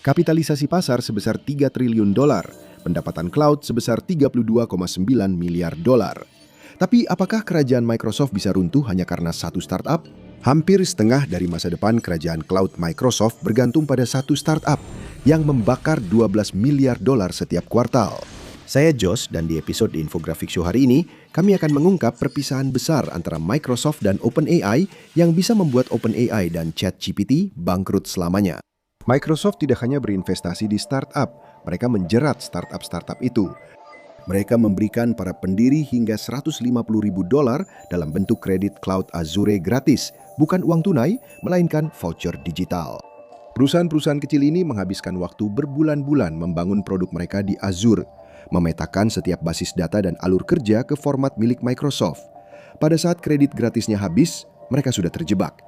kapitalisasi pasar sebesar 3 triliun dolar, pendapatan cloud sebesar 32,9 miliar dolar. Tapi apakah kerajaan Microsoft bisa runtuh hanya karena satu startup? Hampir setengah dari masa depan kerajaan cloud Microsoft bergantung pada satu startup yang membakar 12 miliar dolar setiap kuartal. Saya Jos, dan di episode The Infographic Show hari ini, kami akan mengungkap perpisahan besar antara Microsoft dan OpenAI yang bisa membuat OpenAI dan ChatGPT bangkrut selamanya. Microsoft tidak hanya berinvestasi di startup, mereka menjerat startup-startup itu. Mereka memberikan para pendiri hingga $150.000 dalam bentuk kredit cloud Azure gratis, bukan uang tunai, melainkan voucher digital. Perusahaan-perusahaan kecil ini menghabiskan waktu berbulan-bulan membangun produk mereka di Azure, memetakan setiap basis data dan alur kerja ke format milik Microsoft. Pada saat kredit gratisnya habis, mereka sudah terjebak.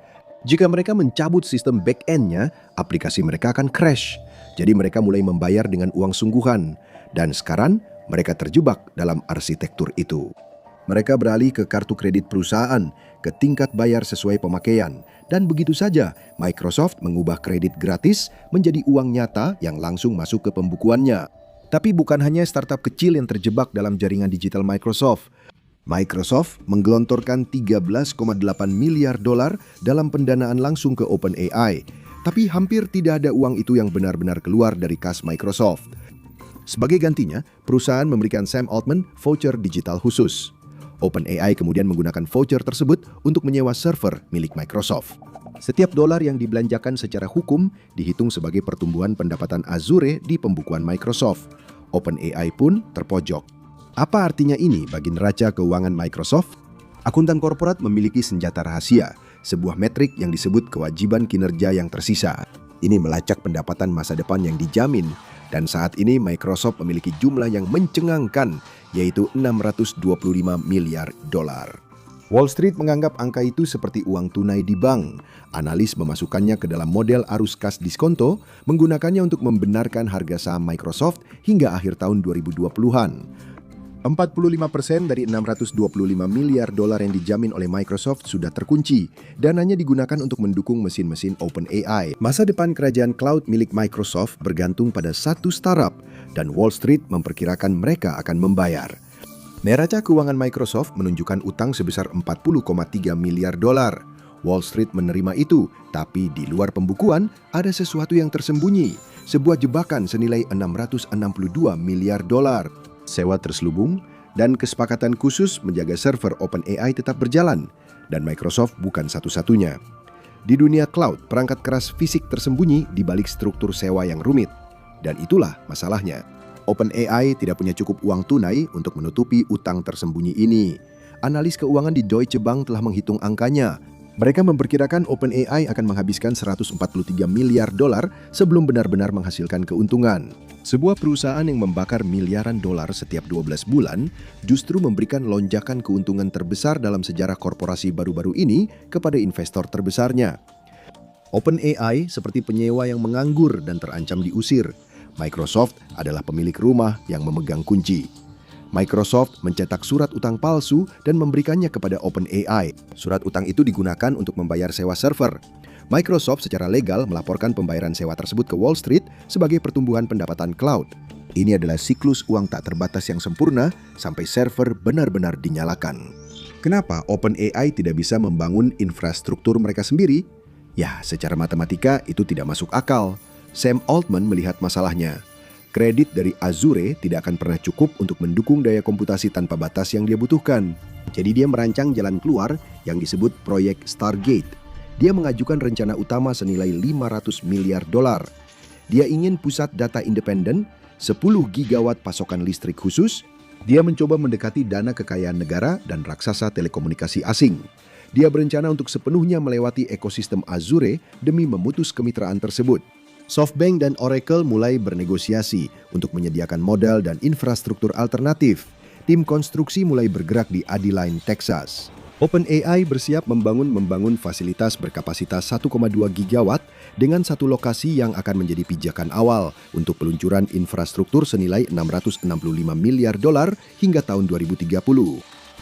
Jika mereka mencabut sistem back-end-nya, aplikasi mereka akan crash. Jadi mereka mulai membayar dengan uang sungguhan. Dan sekarang, mereka terjebak dalam arsitektur itu. Mereka beralih ke kartu kredit perusahaan, ke tingkat bayar sesuai pemakaian. Dan begitu saja, Microsoft mengubah kredit gratis menjadi uang nyata yang langsung masuk ke pembukuannya. Tapi bukan hanya startup kecil yang terjebak dalam jaringan digital Microsoft. Microsoft menggelontorkan 13,8 miliar dolar dalam pendanaan langsung ke OpenAI. Tapi hampir tidak ada uang itu yang benar-benar keluar dari kas Microsoft. Sebagai gantinya, perusahaan memberikan Sam Altman voucher digital khusus. OpenAI kemudian menggunakan voucher tersebut untuk menyewa server milik Microsoft. Setiap dolar yang dibelanjakan secara hukum dihitung sebagai pertumbuhan pendapatan Azure di pembukuan Microsoft. OpenAI pun terpojok. Apa artinya ini bagi neraca keuangan Microsoft? Akuntan korporat memiliki senjata rahasia, sebuah metrik yang disebut kewajiban kinerja yang tersisa. Ini melacak pendapatan masa depan yang dijamin, dan saat ini Microsoft memiliki jumlah yang mencengangkan, yaitu 625 miliar dolar. Wall Street menganggap angka itu seperti uang tunai di bank. Analis memasukkannya ke dalam model arus kas diskonto, menggunakannya untuk membenarkan harga saham Microsoft hingga akhir tahun 2020-an. 45% dari 625 miliar dolar yang dijamin oleh Microsoft sudah terkunci. Dananya digunakan untuk mendukung mesin-mesin OpenAI. Masa depan kerajaan cloud milik Microsoft bergantung pada satu startup, dan Wall Street memperkirakan mereka akan membayar. Neraca keuangan Microsoft menunjukkan utang sebesar 40,3 miliar dolar. Wall Street menerima itu, tapi di luar pembukuan ada sesuatu yang tersembunyi, sebuah jebakan senilai 662 miliar dolar. Sewa terselubung dan kesepakatan khusus menjaga server OpenAI tetap berjalan, dan Microsoft bukan satu-satunya. Di dunia cloud, perangkat keras fisik tersembunyi di balik struktur sewa yang rumit, dan itulah masalahnya. OpenAI tidak punya cukup uang tunai untuk menutupi utang tersembunyi ini. Analis keuangan di Deutsche Bank telah menghitung angkanya. Mereka memperkirakan OpenAI akan menghabiskan 143 miliar dolar sebelum benar-benar menghasilkan keuntungan. Sebuah perusahaan yang membakar miliaran dolar setiap 12 bulan justru memberikan lonjakan keuntungan terbesar dalam sejarah korporasi baru-baru ini kepada investor terbesarnya. OpenAI seperti penyewa yang menganggur dan terancam diusir. Microsoft adalah pemilik rumah yang memegang kunci. Microsoft mencetak surat utang palsu dan memberikannya kepada OpenAI. Surat utang itu digunakan untuk membayar sewa server. Microsoft secara legal melaporkan pembayaran sewa tersebut ke Wall Street sebagai pertumbuhan pendapatan cloud. Ini adalah siklus uang tak terbatas yang sempurna sampai server benar-benar dinyalakan. Kenapa OpenAI tidak bisa membangun infrastruktur mereka sendiri? Ya, secara matematika itu tidak masuk akal. Sam Altman melihat masalahnya. Kredit dari Azure tidak akan pernah cukup untuk mendukung daya komputasi tanpa batas yang dia butuhkan. Jadi dia merancang jalan keluar yang disebut proyek Stargate. Dia mengajukan rencana utama senilai 500 miliar dolar. Dia ingin pusat data independen, 10 gigawatt pasokan listrik khusus. Dia mencoba mendekati dana kekayaan negara dan raksasa telekomunikasi asing. Dia berencana untuk sepenuhnya melewati ekosistem Azure demi memutus kemitraan tersebut. SoftBank dan Oracle mulai bernegosiasi untuk menyediakan modal dan infrastruktur alternatif. Tim konstruksi mulai bergerak di Abilene, Texas. OpenAI bersiap membangun fasilitas berkapasitas 1,2 gigawatt dengan satu lokasi yang akan menjadi pijakan awal untuk peluncuran infrastruktur senilai 665 miliar dolar hingga tahun 2030.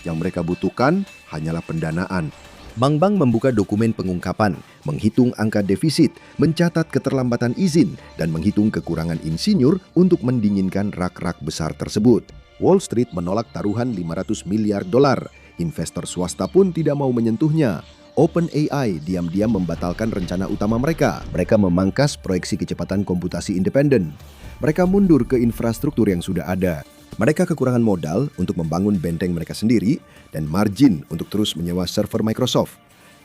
Yang mereka butuhkan hanyalah pendanaan. Bank-bank membuka dokumen pengungkapan, menghitung angka defisit, mencatat keterlambatan izin, dan menghitung kekurangan insinyur untuk mendinginkan rak-rak besar tersebut. Wall Street menolak taruhan 500 miliar dolar. Investor swasta pun tidak mau menyentuhnya. OpenAI diam-diam membatalkan rencana utama mereka. Mereka memangkas proyeksi kecepatan komputasi independen. Mereka mundur ke infrastruktur yang sudah ada. Mereka kekurangan modal untuk membangun benteng mereka sendiri dan margin untuk terus menyewa server Microsoft.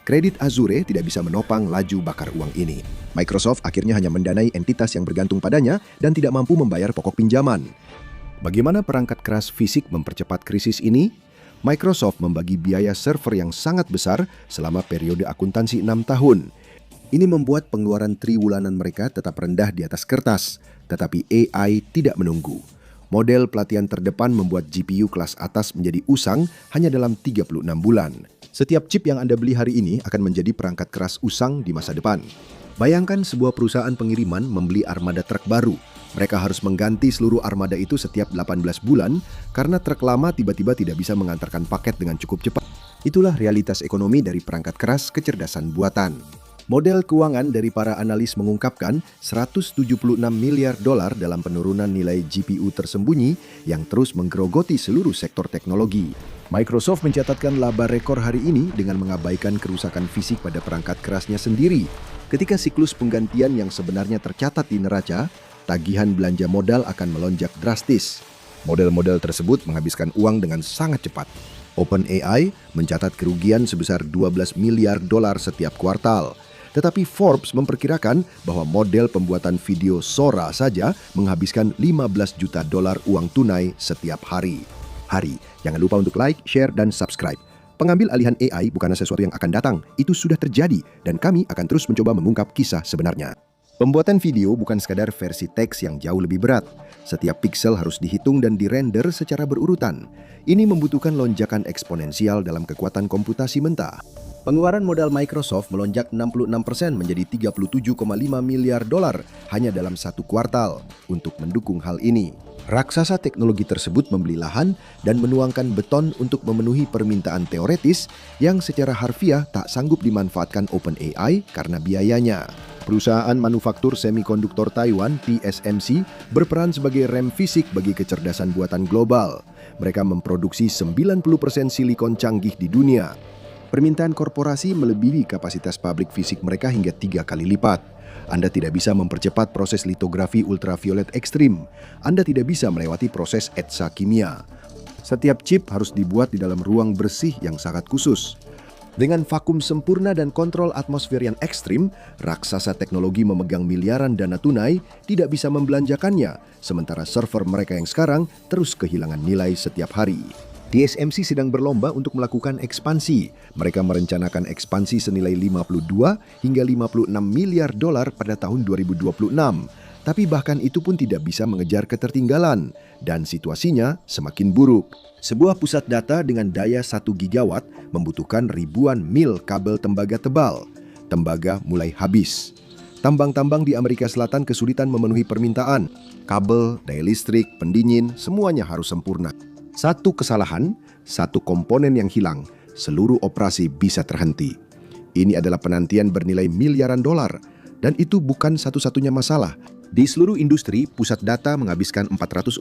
Kredit Azure tidak bisa menopang laju bakar uang ini. Microsoft akhirnya hanya mendanai entitas yang bergantung padanya dan tidak mampu membayar pokok pinjaman. Bagaimana perangkat keras fisik mempercepat krisis ini? Microsoft membagi biaya server yang sangat besar selama periode akuntansi 6 tahun. Ini membuat pengeluaran triwulan mereka tetap rendah di atas kertas, tetapi AI tidak menunggu. Model pelatihan terdepan membuat GPU kelas atas menjadi usang hanya dalam 36 bulan. Setiap chip yang Anda beli hari ini akan menjadi perangkat keras usang di masa depan. Bayangkan sebuah perusahaan pengiriman membeli armada truk baru. Mereka harus mengganti seluruh armada itu setiap 18 bulan karena truk lama tiba-tiba tidak bisa mengantarkan paket dengan cukup cepat. Itulah realitas ekonomi dari perangkat keras kecerdasan buatan. Model keuangan dari para analis mengungkapkan 176 miliar dolar dalam penurunan nilai GPU tersembunyi yang terus menggerogoti seluruh sektor teknologi. Microsoft mencatatkan laba rekor hari ini dengan mengabaikan kerusakan fisik pada perangkat kerasnya sendiri. Ketika siklus penggantian yang sebenarnya tercatat di neraca, tagihan belanja modal akan melonjak drastis. Model-model tersebut menghabiskan uang dengan sangat cepat. OpenAI mencatat kerugian sebesar 12 miliar dolar setiap kuartal. Tetapi Forbes memperkirakan bahwa model pembuatan video Sora saja menghabiskan 15 juta dolar uang tunai setiap hari. Jangan lupa untuk like, share, dan subscribe. Pengambil alihan AI bukanlah sesuatu yang akan datang, itu sudah terjadi, dan kami akan terus mencoba mengungkap kisah sebenarnya. Pembuatan video bukan sekadar versi teks yang jauh lebih berat. Setiap piksel harus dihitung dan dirender secara berurutan. Ini membutuhkan lonjakan eksponensial dalam kekuatan komputasi mentah. Pengeluaran modal Microsoft melonjak 66% menjadi 37,5 miliar dolar hanya dalam satu kuartal untuk mendukung hal ini. Raksasa teknologi tersebut membeli lahan dan menuangkan beton untuk memenuhi permintaan teoretis yang secara harfiah tak sanggup dimanfaatkan OpenAI karena biayanya. Perusahaan manufaktur semikonduktor Taiwan, TSMC, berperan sebagai rem fisik bagi kecerdasan buatan global. Mereka memproduksi 90% silikon canggih di dunia. Permintaan korporasi melebihi kapasitas pabrik fisik mereka hingga 3 kali lipat. Anda tidak bisa mempercepat proses litografi ultraviolet ekstrim. Anda tidak bisa melewati proses etsa kimia. Setiap chip harus dibuat di dalam ruang bersih yang sangat khusus. Dengan vakum sempurna dan kontrol atmosfer yang ekstrim, raksasa teknologi memegang miliaran dana tunai tidak bisa membelanjakannya, sementara server mereka yang sekarang terus kehilangan nilai setiap hari. TSMC sedang berlomba untuk melakukan ekspansi. Mereka merencanakan ekspansi senilai 52 hingga 56 miliar dolar pada tahun 2026. Tapi bahkan itu pun tidak bisa mengejar ketertinggalan dan situasinya semakin buruk. Sebuah pusat data dengan daya 1 gigawatt membutuhkan ribuan mil kabel tembaga tebal. Tembaga mulai habis. Tambang-tambang di Amerika Selatan kesulitan memenuhi permintaan. Kabel, daya listrik, pendingin, semuanya harus sempurna. Satu kesalahan, satu komponen yang hilang, seluruh operasi bisa terhenti. Ini adalah penantian bernilai miliaran dolar, dan itu bukan satu-satunya masalah. Di seluruh industri, pusat data menghabiskan 449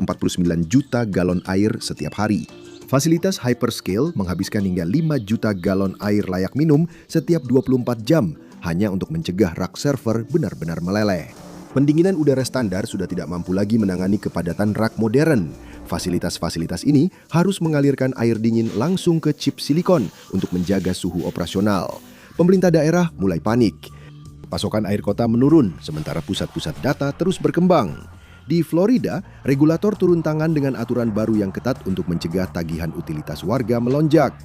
juta galon air setiap hari. Fasilitas hyperscale menghabiskan hingga 5 juta galon air layak minum setiap 24 jam, hanya untuk mencegah rak server benar-benar meleleh. Pendinginan udara standar sudah tidak mampu lagi menangani kepadatan rak modern. Fasilitas-fasilitas ini harus mengalirkan air dingin langsung ke chip silikon untuk menjaga suhu operasional. Pemerintah daerah mulai panik. Pasokan air kota menurun, sementara pusat-pusat data terus berkembang. Di Florida, regulator turun tangan dengan aturan baru yang ketat untuk mencegah tagihan utilitas warga melonjak.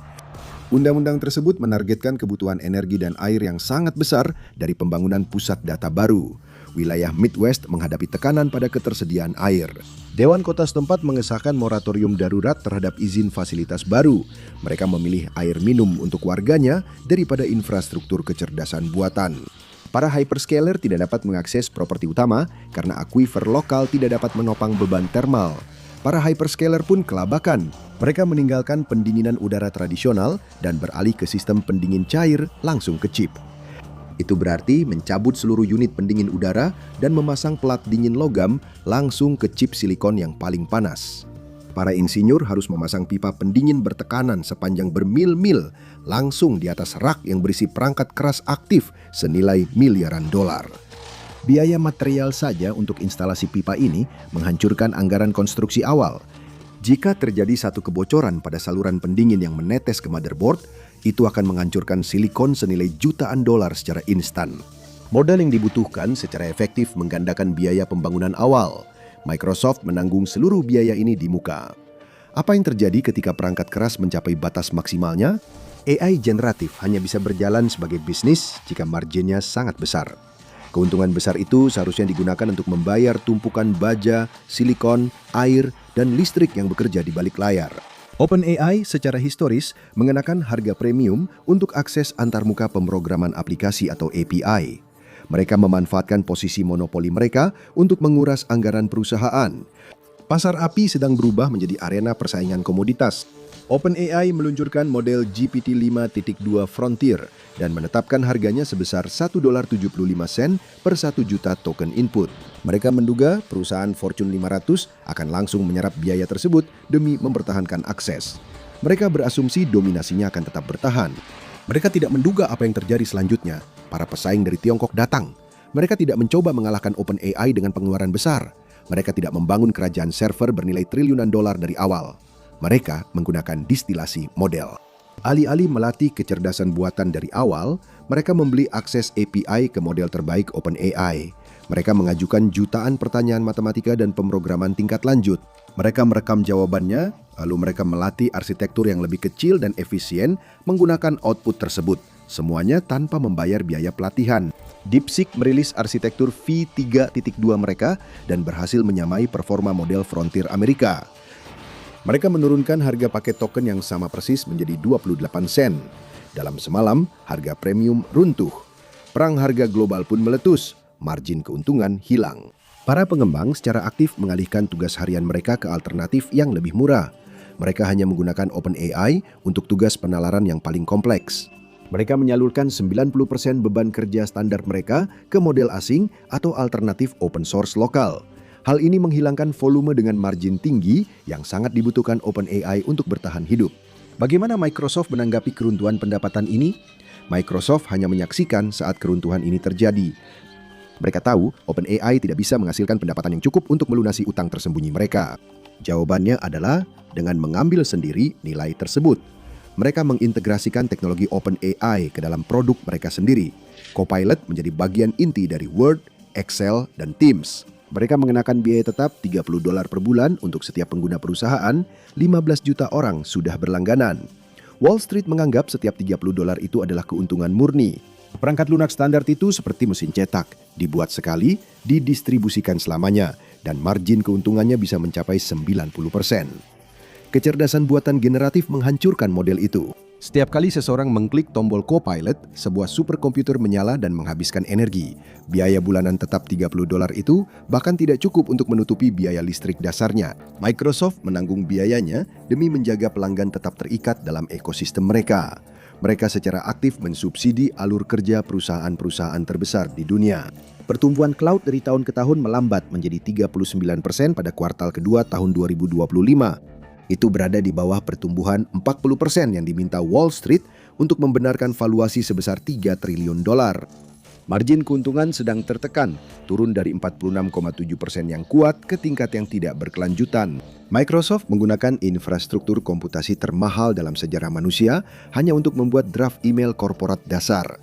Undang-undang tersebut menargetkan kebutuhan energi dan air yang sangat besar dari pembangunan pusat data baru. Wilayah Midwest menghadapi tekanan pada ketersediaan air. Dewan Kota setempat mengesahkan moratorium darurat terhadap izin fasilitas baru. Mereka memilih air minum untuk warganya daripada infrastruktur kecerdasan buatan. Para hyperscaler tidak dapat mengakses properti utama karena akuifer lokal tidak dapat menopang beban termal. Para hyperscaler pun kelabakan. Mereka meninggalkan pendinginan udara tradisional dan beralih ke sistem pendingin cair langsung ke chip. Itu berarti mencabut seluruh unit pendingin udara dan memasang pelat dingin logam langsung ke chip silikon yang paling panas. Para insinyur harus memasang pipa pendingin bertekanan sepanjang bermil-mil langsung di atas rak yang berisi perangkat keras aktif senilai miliaran dolar. Biaya material saja untuk instalasi pipa ini menghancurkan anggaran konstruksi awal. Jika terjadi satu kebocoran pada saluran pendingin yang menetes ke motherboard, itu akan menghancurkan silikon senilai jutaan dolar secara instan. Modal yang dibutuhkan secara efektif menggandakan biaya pembangunan awal. Microsoft menanggung seluruh biaya ini di muka. Apa yang terjadi ketika perangkat keras mencapai batas maksimalnya? AI generatif hanya bisa berjalan sebagai bisnis jika marginnya sangat besar. Keuntungan besar itu seharusnya digunakan untuk membayar tumpukan baja, silikon, air, dan listrik yang bekerja di balik layar. OpenAI secara historis mengenakan harga premium untuk akses antarmuka pemrograman aplikasi atau API. Mereka memanfaatkan posisi monopoli mereka untuk menguras anggaran perusahaan. Pasar API sedang berubah menjadi arena persaingan komoditas. OpenAI meluncurkan model GPT-5.2 Frontier dan menetapkan harganya sebesar $1.75 per 1 juta token input. Mereka menduga perusahaan Fortune 500 akan langsung menyerap biaya tersebut demi mempertahankan akses. Mereka berasumsi dominasinya akan tetap bertahan. Mereka tidak menduga apa yang terjadi selanjutnya. Para pesaing dari Tiongkok datang. Mereka tidak mencoba mengalahkan OpenAI dengan pengeluaran besar. Mereka tidak membangun kerajaan server bernilai triliunan dolar dari awal. Mereka menggunakan distilasi model. Alih-alih melatih kecerdasan buatan dari awal, mereka membeli akses API ke model terbaik OpenAI. Mereka mengajukan jutaan pertanyaan matematika dan pemrograman tingkat lanjut. Mereka merekam jawabannya, lalu mereka melatih arsitektur yang lebih kecil dan efisien menggunakan output tersebut. Semuanya tanpa membayar biaya pelatihan. DeepSeek merilis arsitektur V3.2 mereka dan berhasil menyamai performa model Frontier Amerika. Mereka menurunkan harga paket token yang sama persis menjadi 28 sen. Dalam semalam, harga premium runtuh. Perang harga global pun meletus, margin keuntungan hilang. Para pengembang secara aktif mengalihkan tugas harian mereka ke alternatif yang lebih murah. Mereka hanya menggunakan OpenAI untuk tugas penalaran yang paling kompleks. Mereka menyalurkan 90% beban kerja standar mereka ke model asing atau alternatif open source lokal. Hal ini menghilangkan volume dengan margin tinggi yang sangat dibutuhkan OpenAI untuk bertahan hidup. Bagaimana Microsoft menanggapi keruntuhan pendapatan ini? Microsoft hanya menyaksikan saat keruntuhan ini terjadi. Mereka tahu OpenAI tidak bisa menghasilkan pendapatan yang cukup untuk melunasi utang tersembunyi mereka. Jawabannya adalah dengan mengambil sendiri nilai tersebut. Mereka mengintegrasikan teknologi OpenAI ke dalam produk mereka sendiri. Copilot menjadi bagian inti dari Word, Excel, dan Teams. Mereka mengenakan biaya tetap $30 per bulan untuk setiap pengguna perusahaan, 15 juta orang sudah berlangganan. Wall Street menganggap setiap $30 itu adalah keuntungan murni. Perangkat lunak standar itu seperti mesin cetak, dibuat sekali, didistribusikan selamanya, dan margin keuntungannya bisa mencapai 90%. Kecerdasan buatan generatif menghancurkan model itu. Setiap kali seseorang mengklik tombol Copilot, sebuah superkomputer menyala dan menghabiskan energi. Biaya bulanan tetap $30 itu bahkan tidak cukup untuk menutupi biaya listrik dasarnya. Microsoft menanggung biayanya demi menjaga pelanggan tetap terikat dalam ekosistem mereka. Mereka secara aktif mensubsidi alur kerja perusahaan-perusahaan terbesar di dunia. Pertumbuhan cloud dari tahun ke tahun melambat menjadi 39% pada kuartal kedua tahun 2025. Itu berada di bawah pertumbuhan 40% yang diminta Wall Street untuk membenarkan valuasi sebesar $3 triliun. Margin keuntungan sedang tertekan, turun dari 46,7% yang kuat ke tingkat yang tidak berkelanjutan. Microsoft menggunakan infrastruktur komputasi termahal dalam sejarah manusia hanya untuk membuat draft email korporat dasar.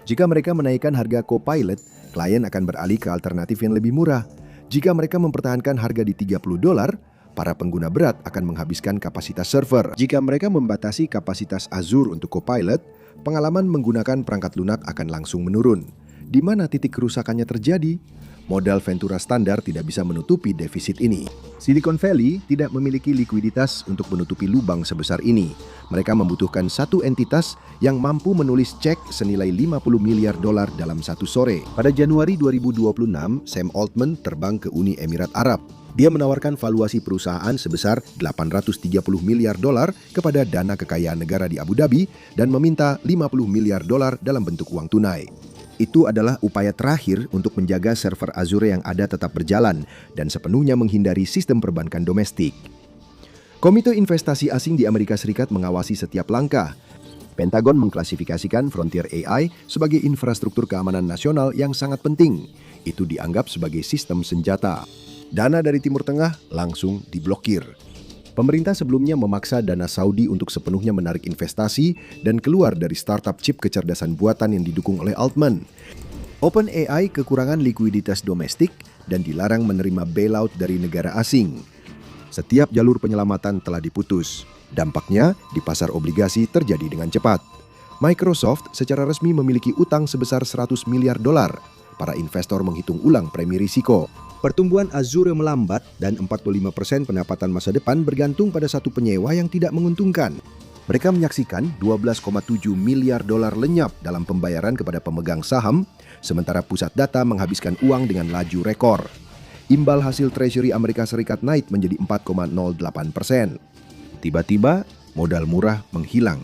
Jika mereka menaikkan harga Copilot, klien akan beralih ke alternatif yang lebih murah. Jika mereka mempertahankan harga di $30, para pengguna berat akan menghabiskan kapasitas server. Jika mereka membatasi kapasitas Azure untuk Copilot, pengalaman menggunakan perangkat lunak akan langsung menurun. Di mana titik kerusakannya terjadi? Modal Ventura standar tidak bisa menutupi defisit ini. Silicon Valley tidak memiliki likuiditas untuk menutupi lubang sebesar ini. Mereka membutuhkan satu entitas yang mampu menulis cek senilai 50 miliar dolar dalam satu sore. Pada Januari 2026, Sam Altman terbang ke Uni Emirat Arab. Dia menawarkan valuasi perusahaan sebesar 830 miliar dolar kepada dana kekayaan negara di Abu Dhabi dan meminta 50 miliar dolar dalam bentuk uang tunai. Itu adalah upaya terakhir untuk menjaga server Azure yang ada tetap berjalan dan sepenuhnya menghindari sistem perbankan domestik. Komite Investasi Asing di Amerika Serikat mengawasi setiap langkah. Pentagon mengklasifikasikan Frontier AI sebagai infrastruktur keamanan nasional yang sangat penting. Itu dianggap sebagai sistem senjata. Dana dari Timur Tengah langsung diblokir. Pemerintah sebelumnya memaksa dana Saudi untuk sepenuhnya menarik investasi dan keluar dari startup chip kecerdasan buatan yang didukung oleh Altman. OpenAI kekurangan likuiditas domestik dan dilarang menerima bailout dari negara asing. Setiap jalur penyelamatan telah diputus. Dampaknya di pasar obligasi terjadi dengan cepat. Microsoft secara resmi memiliki utang sebesar 100 miliar dolar. Para investor menghitung ulang premi risiko. Pertumbuhan Azure melambat dan 45% pendapatan masa depan bergantung pada satu penyewa yang tidak menguntungkan. Mereka menyaksikan 12,7 miliar dolar lenyap dalam pembayaran kepada pemegang saham, sementara pusat data menghabiskan uang dengan laju rekor. Imbal hasil Treasury Amerika Serikat naik menjadi 4,08%. Tiba-tiba, modal murah menghilang.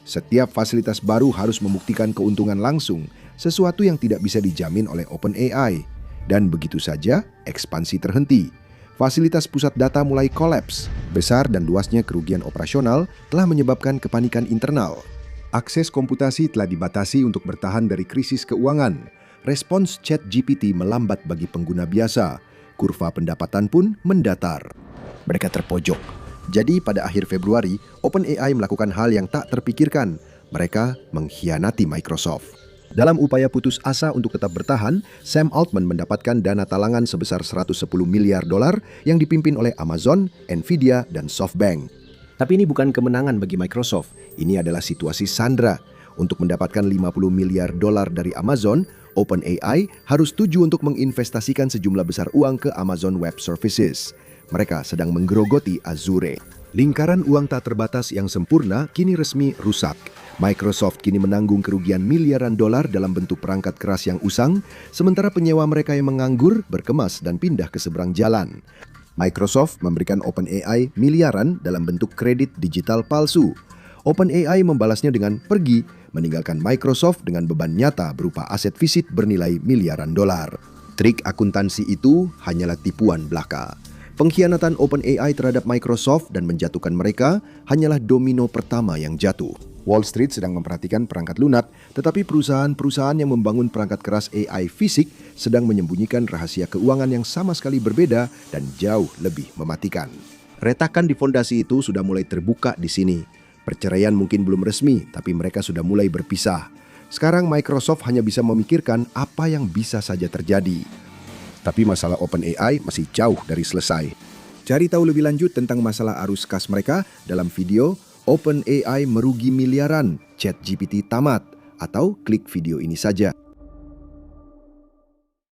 Setiap fasilitas baru harus membuktikan keuntungan langsung, sesuatu yang tidak bisa dijamin oleh OpenAI. Dan begitu saja, ekspansi terhenti. Fasilitas pusat data mulai kolaps. Besar dan luasnya kerugian operasional telah menyebabkan kepanikan internal. Akses komputasi telah dibatasi untuk bertahan dari krisis keuangan. Respons ChatGPT melambat bagi pengguna biasa. Kurva pendapatan pun mendatar. Mereka terpojok. Jadi pada akhir Februari, OpenAI melakukan hal yang tak terpikirkan. Mereka mengkhianati Microsoft. Dalam upaya putus asa untuk tetap bertahan, Sam Altman mendapatkan dana talangan sebesar 110 miliar dolar yang dipimpin oleh Amazon, Nvidia, dan SoftBank. Tapi ini bukan kemenangan bagi Microsoft. Ini adalah situasi sandra. Untuk mendapatkan 50 miliar dolar dari Amazon, OpenAI harus setuju untuk menginvestasikan sejumlah besar uang ke Amazon Web Services. Mereka sedang menggerogoti Azure. Lingkaran uang tak terbatas yang sempurna kini resmi rusak. Microsoft kini menanggung kerugian miliaran dolar dalam bentuk perangkat keras yang usang, sementara penyewa mereka yang menganggur berkemas dan pindah ke seberang jalan. Microsoft memberikan OpenAI miliaran dalam bentuk kredit digital palsu. OpenAI membalasnya dengan pergi, meninggalkan Microsoft dengan beban nyata berupa aset fisik bernilai miliaran dolar. Trik akuntansi itu hanyalah tipuan belaka. Pengkhianatan OpenAI terhadap Microsoft dan menjatuhkan mereka hanyalah domino pertama yang jatuh. Wall Street sedang memperhatikan perangkat lunak, tetapi perusahaan-perusahaan yang membangun perangkat keras AI fisik sedang menyembunyikan rahasia keuangan yang sama sekali berbeda dan jauh lebih mematikan. Retakan di fondasi itu sudah mulai terbuka di sini. Perceraian mungkin belum resmi, tapi mereka sudah mulai berpisah. Sekarang Microsoft hanya bisa memikirkan apa yang bisa saja terjadi. Tapi masalah OpenAI masih jauh dari selesai. Cari tahu lebih lanjut tentang masalah arus kas mereka dalam video OpenAI merugi miliaran, ChatGPT tamat, atau klik video ini saja.